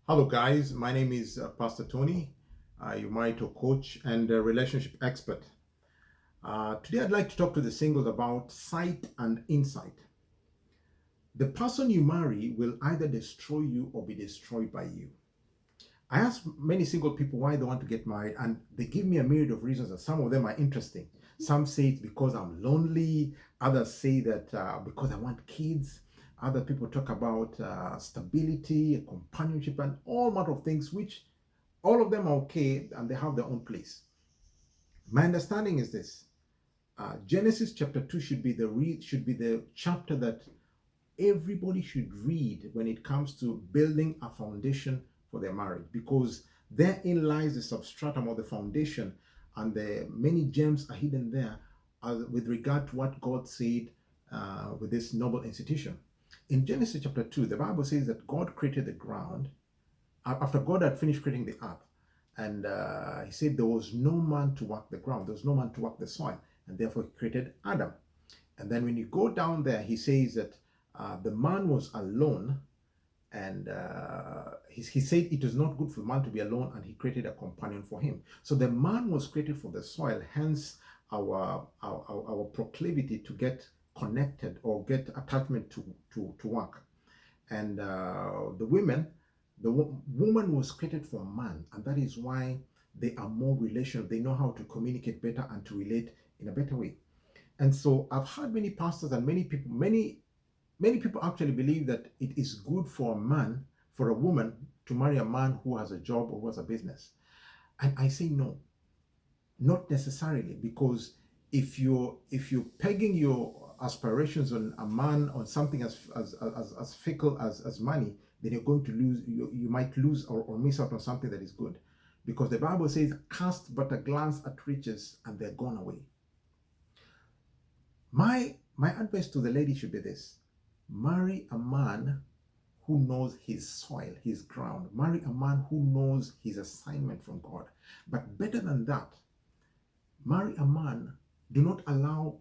Hello, guys. My name is Pastor Tony. You might a coach and a relationship expert. Today, I'd like to talk to the singles about sight and insight. The person you marry will either destroy you or be destroyed by you. I ask many single people why they want to get married, and they give me a myriad of reasons, and some of them are interesting. Some say it's because I'm lonely, others say that because I want kids. Other people talk about stability, companionship, and all manner of things, which all of them are okay and they have their own place. My understanding is this: Genesis chapter 2 should be the chapter that everybody should read when it comes to building a foundation for their marriage, because therein lies the substratum or the foundation, and the many gems are hidden there with regard to what God said with this noble institution. In Genesis chapter 2, the Bible says that God created the ground after God had finished creating the earth. And he said there was no man to work the ground, there was no man to work the soil, and therefore he created Adam. And then when you go down there, he says that the man was alone, and he said it was not good for man to be alone, and he created a companion for him. So the man was created for the soil, hence our proclivity to get connected or get attachment to work. And the woman was created for man, and that is why they are more relational. They know how to communicate better and to relate in a better way. And so I've heard many pastors and many people actually believe that it is good for a woman to marry a man who has a job or who has a business. And I say no, not necessarily, because if you're pegging your aspirations on a man, on something as fickle as money, then you're going to lose. You might lose or miss out on something that is good, because the Bible says, "Cast but a glance at riches, and they're gone away." My advice to the lady should be this: marry a man who knows his soil, his ground. Marry a man who knows his assignment from God. But better than that, marry a man. Do not allow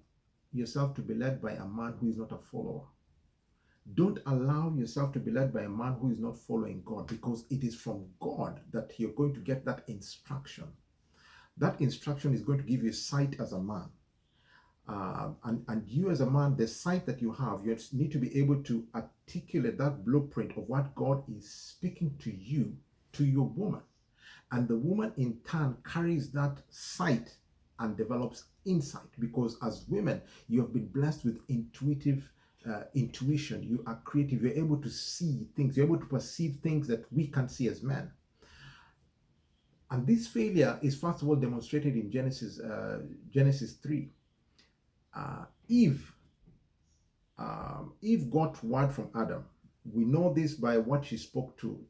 yourself to be led by a man who is not a follower. Don't allow yourself to be led by a man who is not following God, because it is from God that you're going to get that instruction. That instruction is going to give you sight as a man. And you as a man, the sight that you have, you need to be able to articulate that blueprint of what God is speaking to you, to your woman. And the woman in turn carries that sight and develops insight, because as women, you have been blessed with intuition. You are creative. You're able to see things. You're able to perceive things that we can't see as men. And this failure is first of all demonstrated in Genesis 3. Eve got word from Adam. We know this by what she spoke to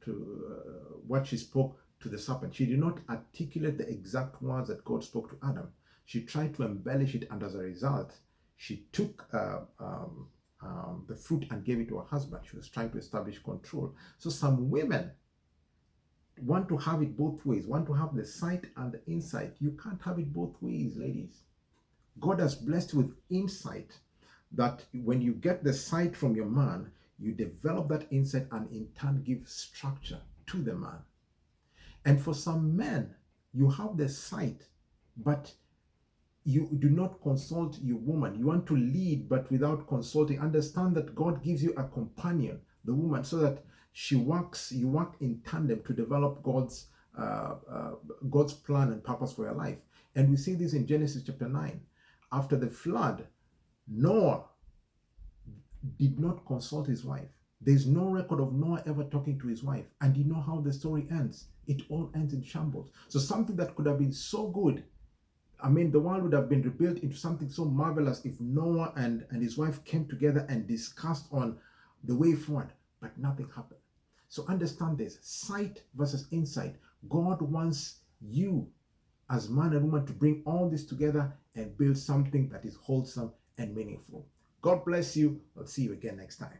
the serpent. She did not articulate the exact words that God spoke to Adam. She tried to embellish it, and as a result, she took the fruit and gave it to her husband. She was trying to establish control. So some women want to have it both ways, want to have the sight and the insight. You can't have it both ways, ladies. God has blessed you with insight, that when you get the sight from your man, you develop that insight and in turn give structure to the man. And for some men, you have the sight, but you do not consult your woman. You want to lead, but without consulting. Understand that God gives you a companion, the woman, so that you work in tandem to develop God's plan and purpose for your life. And we see this in Genesis chapter 9. After the flood, Noah did not consult his wife. There's no record of Noah ever talking to his wife. And you know how the story ends. It all ends in shambles. So something that could have been so good, the world would have been rebuilt into something so marvelous if Noah and his wife came together and discussed on the way forward, but nothing happened. So understand this: sight versus insight. God wants you as man and woman to bring all this together and build something that is wholesome and meaningful. God bless you. I'll see you again next time.